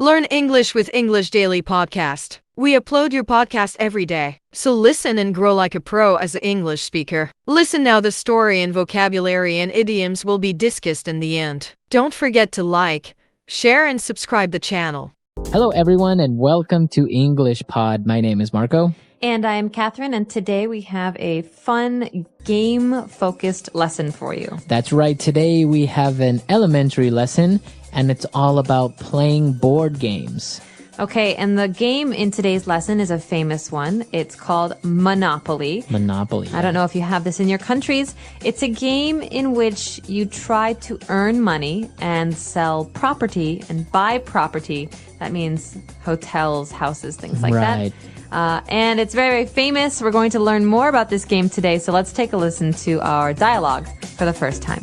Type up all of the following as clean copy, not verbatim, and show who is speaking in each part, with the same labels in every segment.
Speaker 1: Learn English with English Daily Podcast. We upload your podcast every day, so listen and grow like a pro as an English speaker. Listen now, the story and vocabulary and idioms will be discussed in the end. Don't forget to like, share, and subscribe the channel.
Speaker 2: Hello, everyone, and welcome to English Pod. My name is Marco.
Speaker 3: And I'm Catherine, and today we have a fun game-focused lesson for you.
Speaker 2: That's right. Today we have an elementary lesson, and it's all about playing board games.
Speaker 3: Okay, and the game in today's lesson is a famous one. It's called Monopoly.
Speaker 2: Monopoly.
Speaker 3: I don't know if you have this in your countries. It's a game in which you try to earn money and sell property and buy property. That means hotels, houses, things like that. And it's very, very famous. We're going to learn more about this game today, so let's take a listen to our dialogue for the first time.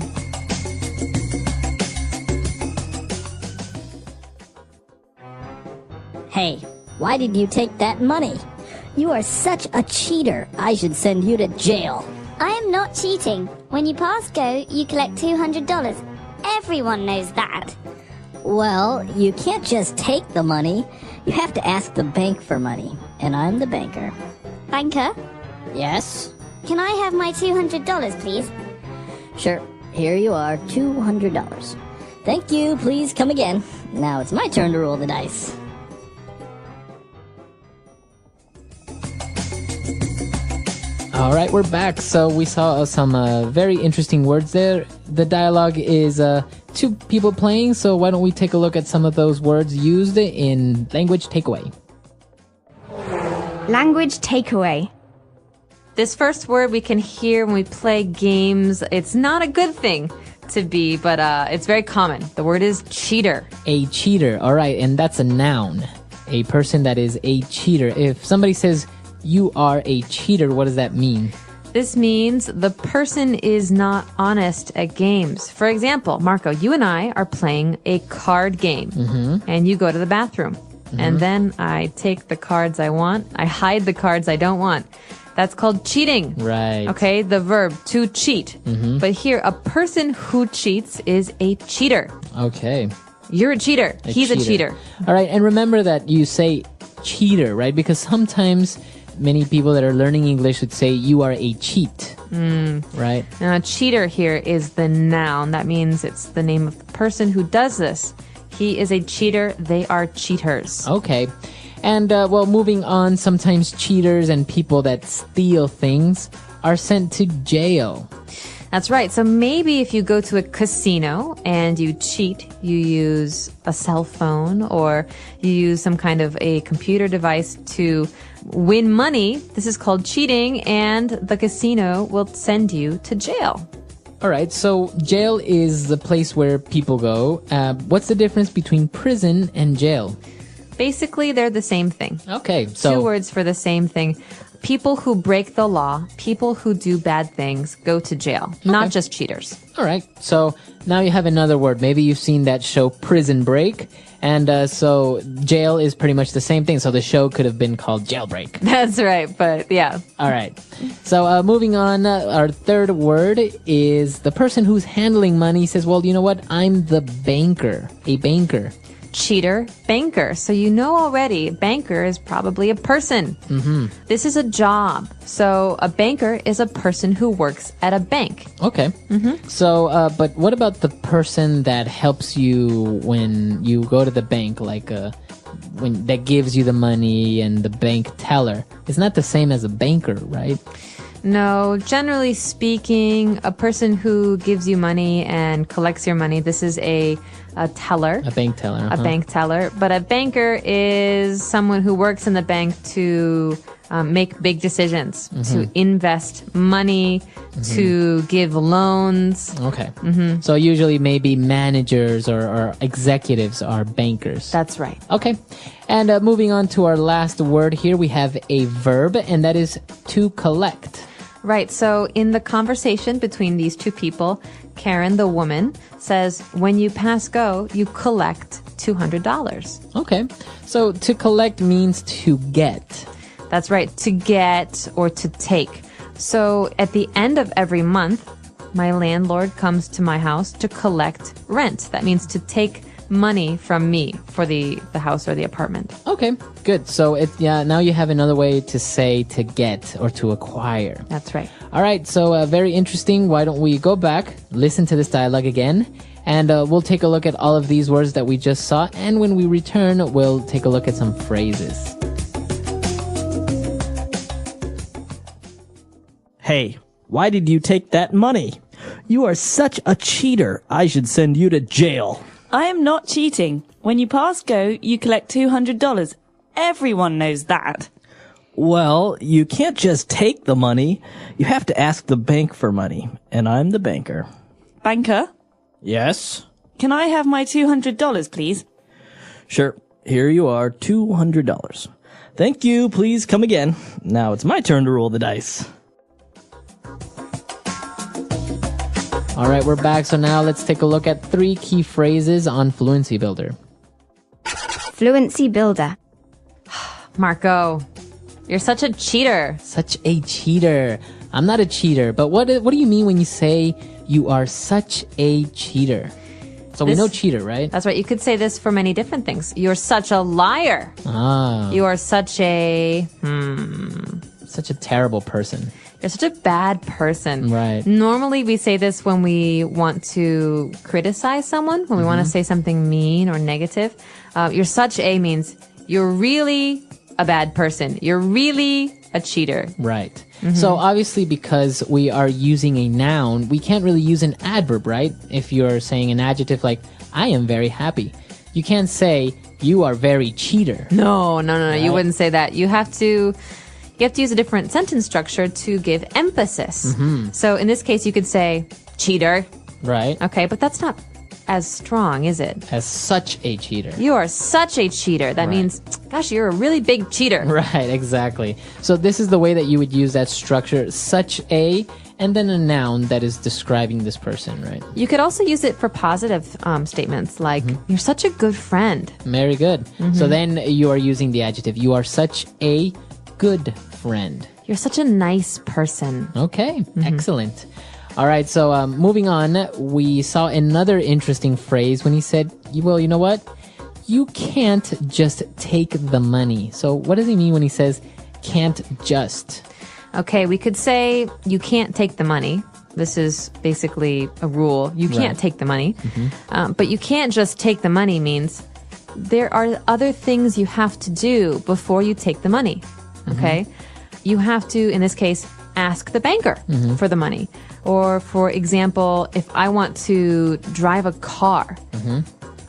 Speaker 4: Hey, why did you take that money?
Speaker 5: You are such a cheater.
Speaker 4: I should send you to jail.
Speaker 5: I am not cheating. When you pass go, you collect $200. Everyone knows that.
Speaker 4: Well, you can't just take the money. You have to ask the bank for money. And I'm the banker.
Speaker 5: Banker,
Speaker 4: Yes?
Speaker 5: can I have my $200, please?
Speaker 4: Sure. Here you are, $200. Thank you. Please come again. Now it's my turn to roll the dice.
Speaker 2: All right, we're back. So we saw some very interesting words there. The dialogue is two people playing, so why don't we take a look at some of those words used in language takeaway.
Speaker 6: Language takeaway.
Speaker 3: This first word we can hear when we play games. It's not a good thing to be, but it's very common. The word is cheater.
Speaker 2: A cheater. All right, and that's a noun. A person that is a cheater. If somebody says you are a cheater, what does that mean?
Speaker 3: This means the person is not honest at games. For example, Marco, you and I are playing a card game, and you go to the bathroom. And then I take the cards I want. I hide the cards I don't want. That's called cheating.
Speaker 2: Right.
Speaker 3: Okay, the verb to cheat. But here, a person who cheats is a cheater.
Speaker 2: Okay.
Speaker 3: You're a cheater. He's a cheater.
Speaker 2: All right, and remember that you say cheater, right? Because sometimes many people that are learning English would say you are a cheat, right?
Speaker 3: Now, cheater here is the noun. That means it's the name of the person who does this. He is a cheater. They are cheaters.
Speaker 2: Okay. And, well, moving on, sometimes cheaters and people that steal things are sent to jail.
Speaker 3: That's right. So maybe if you go to a casino and you cheat, you use a cell phone or you use some kind of a computer device to win money. This is called cheating, and the casino will send you to jail.
Speaker 2: All right, so jail is the place where people go. What's the difference between prison and jail?
Speaker 3: Basically, they're the same thing.
Speaker 2: Okay, so
Speaker 3: Two words for the same thing. People who break the law, people who do bad things, go to jail, not just cheaters.
Speaker 2: all right, so now you have another word. Maybe you've seen that show Prison Break, and so jail is pretty much the same thing. So the show could have been called Jailbreak.
Speaker 3: That's right, but yeah.
Speaker 2: All right, so moving on, our third word is the person who's handling money says, well, you know what? I'm the banker, a banker.
Speaker 3: Cheater, banker. So you know already, banker is probably a person. This is a job. So a banker is a person who works at a bank.
Speaker 2: Okay. So, but what about the person that helps you when you go to the bank, like when that gives you the money and the bank teller? It's not the same as a banker, right?
Speaker 3: No, generally speaking, a person who gives you money and collects your money, this is a teller.
Speaker 2: A bank teller.
Speaker 3: A bank teller. But a banker is someone who works in the bank to make big decisions, to invest money, to give loans.
Speaker 2: Okay. So usually maybe managers or executives are bankers.
Speaker 3: That's right.
Speaker 2: Okay. And moving on to our last word here, we have a verb, and that is to collect.
Speaker 3: Right. So in the conversation between these two people, Karen, the woman, says, when you pass go, you collect $200.
Speaker 2: Okay. So to collect means to get.
Speaker 3: That's right. To get or to take. So at the end of every month, my landlord comes to my house to collect rent. That means to take money from me for the house or the apartment.
Speaker 2: Okay, good. So now you have another way to say to get or to acquire.
Speaker 3: That's right.
Speaker 2: All right, so very interesting. Why don't we go back, listen to this dialogue again, and we'll take a look at all of these words that we just saw. And when we return, we'll take a look at some phrases.
Speaker 6: Hey, why did you take that money? You are such a cheater. I should send you to jail.
Speaker 7: I am not cheating. When you pass go, you collect $200. Everyone knows that.
Speaker 6: Well, you can't just take the money. You have to ask the bank for money. And I'm the banker.
Speaker 7: Banker,
Speaker 6: Yes?
Speaker 7: can I have my $200, please?
Speaker 6: Sure. Here you are, $200. Thank you. Please come again. Now it's my turn to roll the dice.
Speaker 2: All right, we're back. So now let's take a look at 3 key phrases on Fluency Builder.
Speaker 8: Fluency Builder.
Speaker 3: Marco, you're such a cheater.
Speaker 2: Such a cheater. I'm not a cheater, but what do you mean when you say you are such a cheater? So we
Speaker 3: This-
Speaker 2: know cheater, right?
Speaker 3: That's right. You could say this for many different things. You're such a liar.
Speaker 2: Ah,
Speaker 3: You are such a...
Speaker 2: such a terrible person.
Speaker 3: You're such a bad person.
Speaker 2: Right.
Speaker 3: Normally we say this when we want to criticize someone, when we want to say something mean or negative. You're such a means you're really a bad person. You're really a cheater.
Speaker 2: Right. So obviously because we are using a noun, we can't really use an adverb, right? If you're saying an adjective like, I am very happy. You can't say, you are very cheater.
Speaker 3: No. You wouldn't say that. You have to use a different sentence structure to give emphasis. So in this case, you could say cheater.
Speaker 2: Right.
Speaker 3: Okay, but that's not as strong, is it?
Speaker 2: As such a cheater.
Speaker 3: You are such a cheater. That means, gosh, you're a really big cheater.
Speaker 2: Right, exactly. So this is the way that you would use that structure, such a, and then a noun that is describing this person, right?
Speaker 3: You could also use it for positive statements like, you're such a good friend.
Speaker 2: Very good. So then you are using the adjective, you are such a good friend.
Speaker 3: You're such a nice person.
Speaker 2: Okay, excellent. All right, so moving on, we saw another interesting phrase when he said, well, you know what? You can't just take the money. So what does he mean when he says can't just?
Speaker 3: Okay, we could say you can't take the money. This is basically a rule. You can't take the money. But you can't just take the money means there are other things you have to do before you take the money. Okay? You have to, in this case, ask the banker for the money. Or, for example, if I want to drive a car,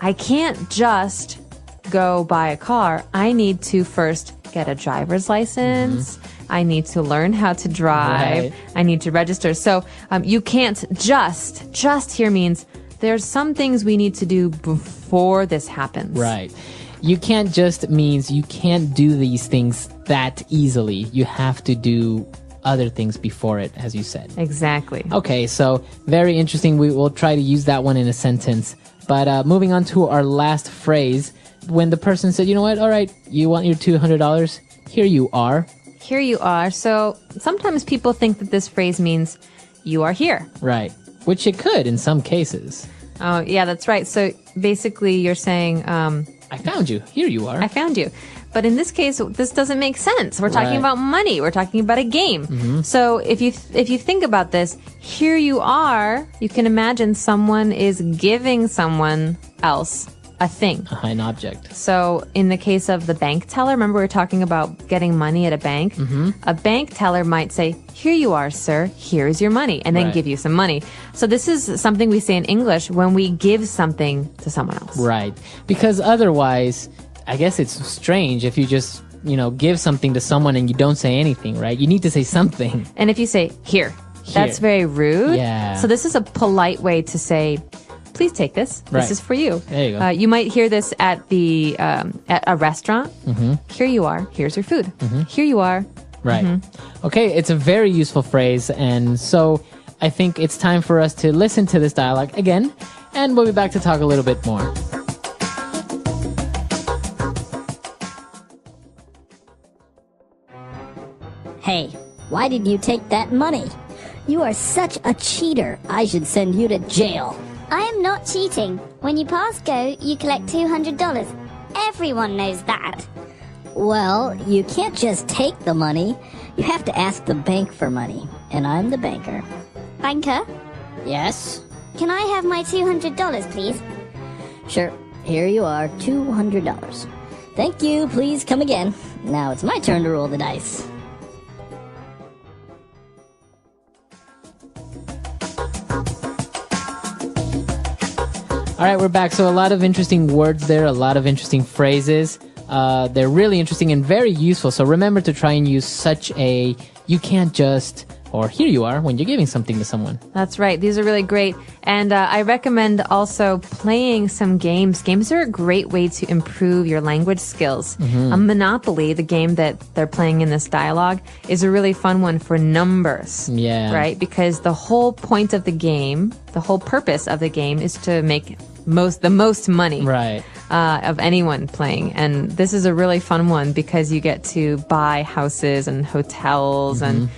Speaker 3: I can't just go buy a car. I need to first get a driver's license. I need to learn how to drive.
Speaker 2: Right.
Speaker 3: I need to register. So you can't just here means there's some things we need to do before this happens.
Speaker 2: Right. You can't just means you can't do these things that easily. You have to do other things before it, as you said.
Speaker 3: Exactly.
Speaker 2: Okay, so very interesting. We will try to use that one in a sentence. But moving on to our last phrase, when the person said, you know what, all right, you want your $200? Here you are.
Speaker 3: Here you are. So sometimes people think that this phrase means you are here.
Speaker 2: Right. Which it could in some cases.
Speaker 3: Oh, yeah, that's right. So basically you're saying,
Speaker 2: I found you. Here you are.
Speaker 3: I found you. But in this case, this doesn't make sense. We're talking
Speaker 2: Right.
Speaker 3: about money. We're talking about a game. So if you think about this, here you are, you can imagine someone is giving someone else a thing.
Speaker 2: An object.
Speaker 3: So in the case of the bank teller, remember we were talking about getting money at a bank? A bank teller might say, here you are, sir, here's your money, and then
Speaker 2: Right.
Speaker 3: give you some money. So this is something we say in English when we give something to someone else.
Speaker 2: Right. Because otherwise, I guess it's strange if you just, give something to someone and you don't say anything, right? You need to say something.
Speaker 3: And if you say, here, that's very rude.
Speaker 2: Yeah.
Speaker 3: So this is a polite way to say, please take this.
Speaker 2: Right.
Speaker 3: This is for you.
Speaker 2: There you go.
Speaker 3: You might hear this at at a restaurant. Here you are. Here's your food. Here you are.
Speaker 2: Right. Okay, it's a very useful phrase. And so I think it's time for us to listen to this dialogue again. And we'll be back to talk a little bit more.
Speaker 4: Hey, why did you take that money? You are such a cheater. I should send you to jail.
Speaker 5: I am not cheating. When you pass go, you collect $200. Everyone knows that.
Speaker 4: Well, you can't just take the money. You have to ask the bank for money. And I'm the banker.
Speaker 5: Banker,
Speaker 4: Yes?
Speaker 5: can I have my $200, please?
Speaker 4: Sure. Here you are, $200. Thank you. Please come again. Now it's my turn to roll the dice.
Speaker 2: All right, we're back. So a lot of interesting words there, a lot of interesting phrases. They're really interesting and very useful. So remember to try and use such a you can't just or here you are when you're giving something to someone.
Speaker 3: That's right. These are really great. And I recommend also playing some games. Games are a great way to improve your language skills. Monopoly, the game that they're playing in this dialogue, is a really fun one for numbers.
Speaker 2: Yeah.
Speaker 3: Right? Because the whole point of the game, the whole purpose of the game is to make the most money.
Speaker 2: Right.
Speaker 3: Of anyone playing. And this is a really fun one because you get to buy houses and hotels and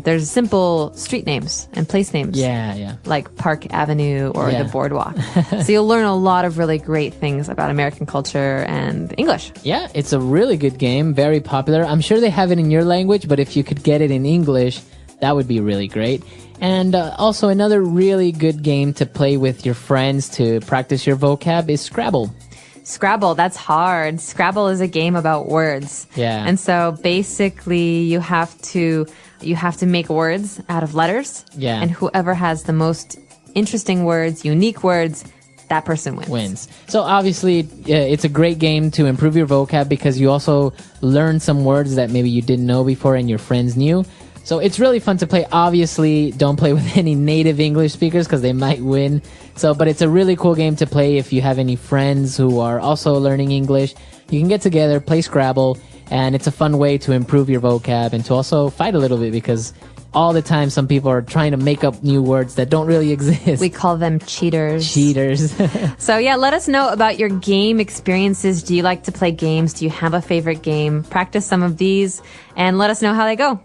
Speaker 3: there's simple street names and place names.
Speaker 2: Yeah.
Speaker 3: Like Park Avenue or the Boardwalk. So you'll learn a lot of really great things about American culture and English.
Speaker 2: Yeah, it's a really good game, very popular. I'm sure they have it in your language, but if you could get it in English, that would be really great. And also another really good game to play with your friends to practice your vocab is Scrabble.
Speaker 3: Scrabble, that's hard. Scrabble is a game about words.
Speaker 2: Yeah.
Speaker 3: And so basically you have to make words out of letters.
Speaker 2: Yeah.
Speaker 3: And whoever has the most interesting words, unique words, that person wins.
Speaker 2: So obviously it's a great game to improve your vocab because you also learn some words that maybe you didn't know before and your friends knew. So it's really fun to play. Obviously, don't play with any native English speakers because they might win. But it's a really cool game to play if you have any friends who are also learning English. You can get together, play Scrabble, and it's a fun way to improve your vocab and to also fight a little bit because all the time some people are trying to make up new words that don't really exist.
Speaker 3: We call them cheaters.
Speaker 2: Cheaters.
Speaker 3: So yeah, let us know about your game experiences. Do you like to play games? Do you have a favorite game? Practice some of these and let us know how they go.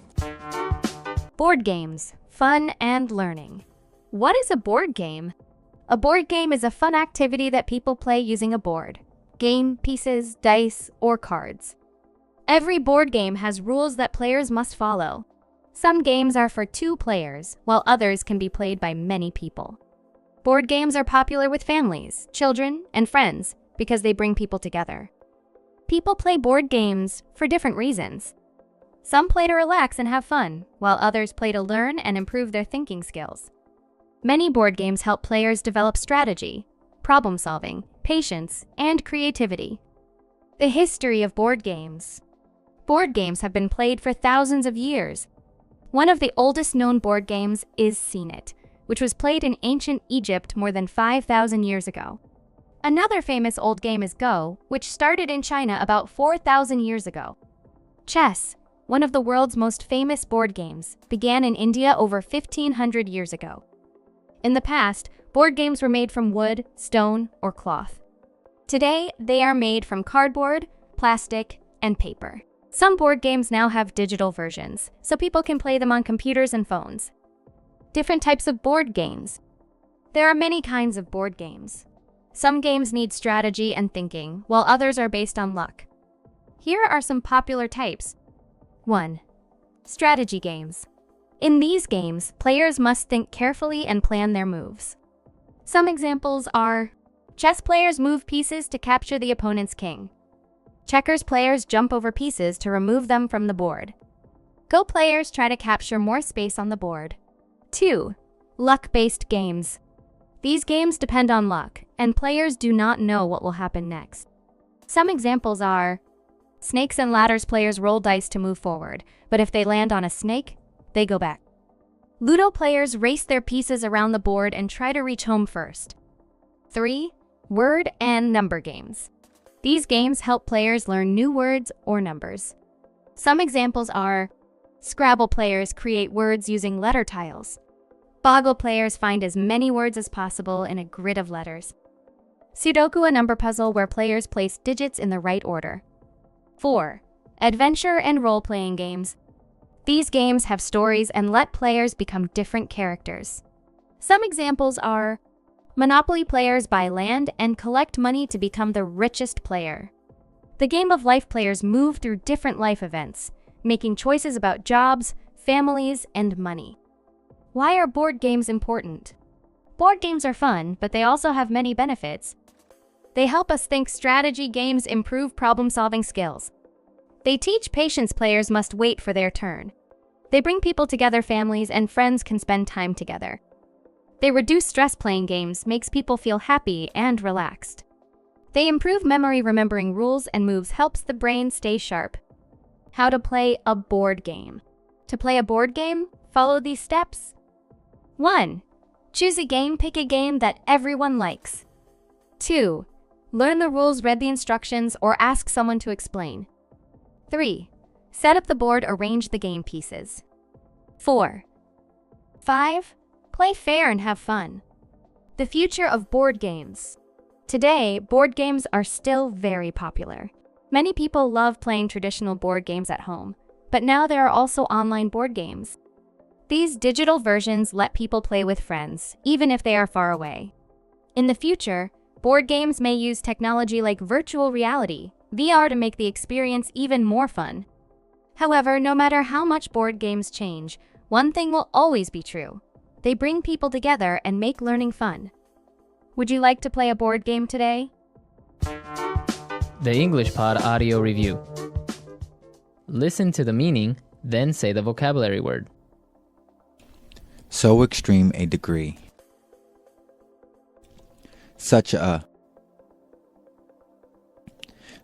Speaker 9: Board games, fun and learning. What is a board game? A board game is a fun activity that people play using a board, game pieces, dice, or cards. Every board game has rules that players must follow. Some games are for 2 players, while others can be played by many people. Board games are popular with families, children, and friends because they bring people together. People play board games for different reasons. Some play to relax and have fun, while others play to learn and improve their thinking skills. Many board games help players develop strategy, problem solving, patience, and creativity. The history of board games. Board games have been played for thousands of years. One of the oldest known board games is Senet, which was played in ancient Egypt more than 5,000 years ago. Another famous old game is Go, which started in China about 4,000 years ago. Chess, one of the world's most famous board games, began in India over 1,500 years ago. In the past, board games were made from wood, stone, or cloth. Today, they are made from cardboard, plastic, and paper. Some board games now have digital versions, so people can play them on computers and phones. Different types of board games. There are many kinds of board games. Some games need strategy and thinking, while others are based on luck. Here are some popular types. 1. Strategy games. In these games, players must think carefully and plan their moves. Some examples are: chess players move pieces to capture the opponent's king. Checkers players jump over pieces to remove them from the board. Go players try to capture more space on the board. 2. Luck-based games. These games depend on luck, and players do not know what will happen next. Some examples are: snakes and ladders players roll dice to move forward, but if they land on a snake, they go back. Ludo players race their pieces around the board and try to reach home first. 3. Word and number games. These games help players learn new words or numbers. Some examples are: Scrabble players create words using letter tiles. Boggle players find as many words as possible in a grid of letters. Sudoku, a number puzzle where players place digits in the right order. 4. Adventure and role-playing games. These games have stories and let players become different characters. Some examples are: Monopoly players buy land and collect money to become the richest player. The Game of Life players move through different life events, making choices about jobs, families, and money. Why are board games important? Board games are fun, but they also have many benefits. They help us think. Strategy games improve problem-solving skills. They teach patience. Players must wait for their turn. They bring people together. Families and friends can spend time together. They reduce stress. Playing games makes people feel happy and relaxed. They improve memory. Remembering rules and moves helps the brain stay sharp. How to play a board game. To play a board game, follow these steps. 1. Choose a game. Pick a game that everyone likes. 2. Learn the rules. Read the instructions or ask someone to explain. 3. Set up the board. Arrange the game pieces. 4. 5. Play fair and have fun. The future of board games. Today, board games are still very popular. Many people love playing traditional board games at home, but now there are also online board games. These digital versions let people play with friends, even if they are far away. In the future, board games may use technology like virtual reality, VR, to make the experience even more fun. However, no matter how much board games change, one thing will always be true. They bring people together and make learning fun. Would you like to play a board game today?
Speaker 2: The English Pod Audio Review. Listen to the meaning, then say the vocabulary word.
Speaker 10: So extreme a degree. Such a.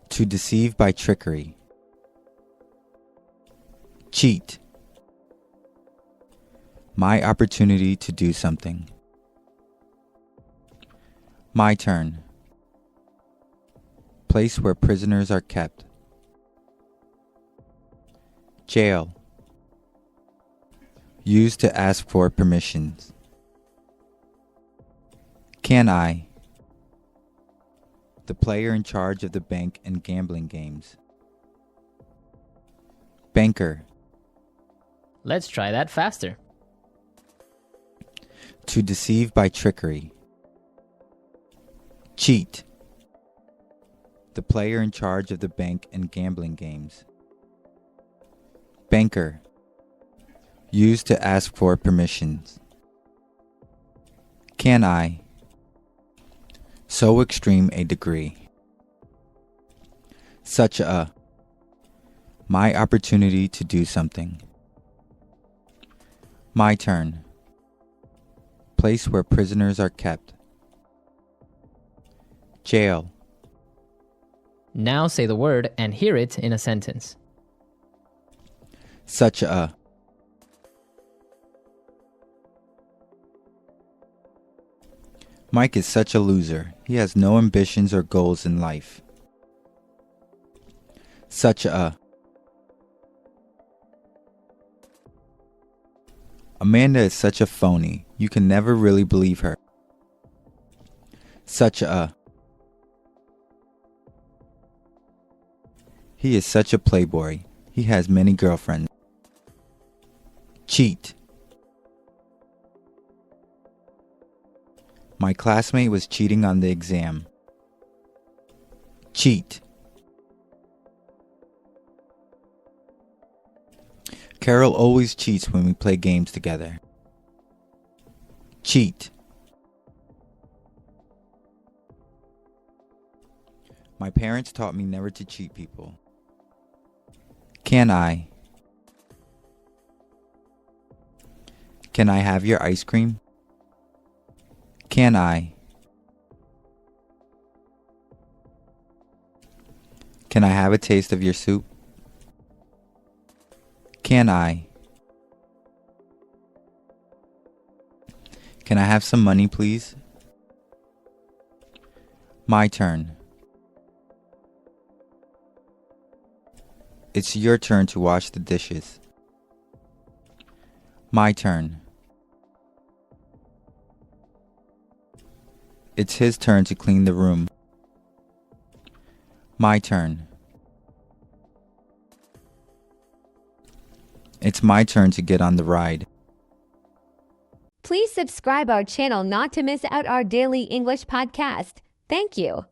Speaker 10: To deceive by trickery. Cheat. My opportunity to do something. My turn. Place where prisoners are kept. Jail. Used to ask for permissions. Can I? The player in charge of the bank and gambling games. Banker.
Speaker 2: Let's try that faster.
Speaker 10: To deceive by trickery. Cheat. The player in charge of the bank and gambling games. Banker. Used to ask for permissions. Can I? So extreme a degree. Such a. My opportunity to do something. My turn. Place where prisoners are kept. Jail.
Speaker 2: Now say the word and hear it in a sentence.
Speaker 10: Such a. Mike is such a loser. He has no ambitions or goals in life. Such a. Amanda is such a phony. You can never really believe her. Such a. He is such a playboy. He has many girlfriends. Cheat. My classmate was cheating on the exam. Cheat. Carol always cheats when we play games together. Cheat. My parents taught me never to cheat people. Can I? Can I have your ice cream? Can I? Can I have a taste of your soup? Can I? Can I have some money, please? My turn. It's your turn to wash the dishes. My turn. It's his turn to clean the room. My turn. It's my turn to get on the ride.
Speaker 11: Please subscribe our channel not to miss out our daily English podcast. Thank you.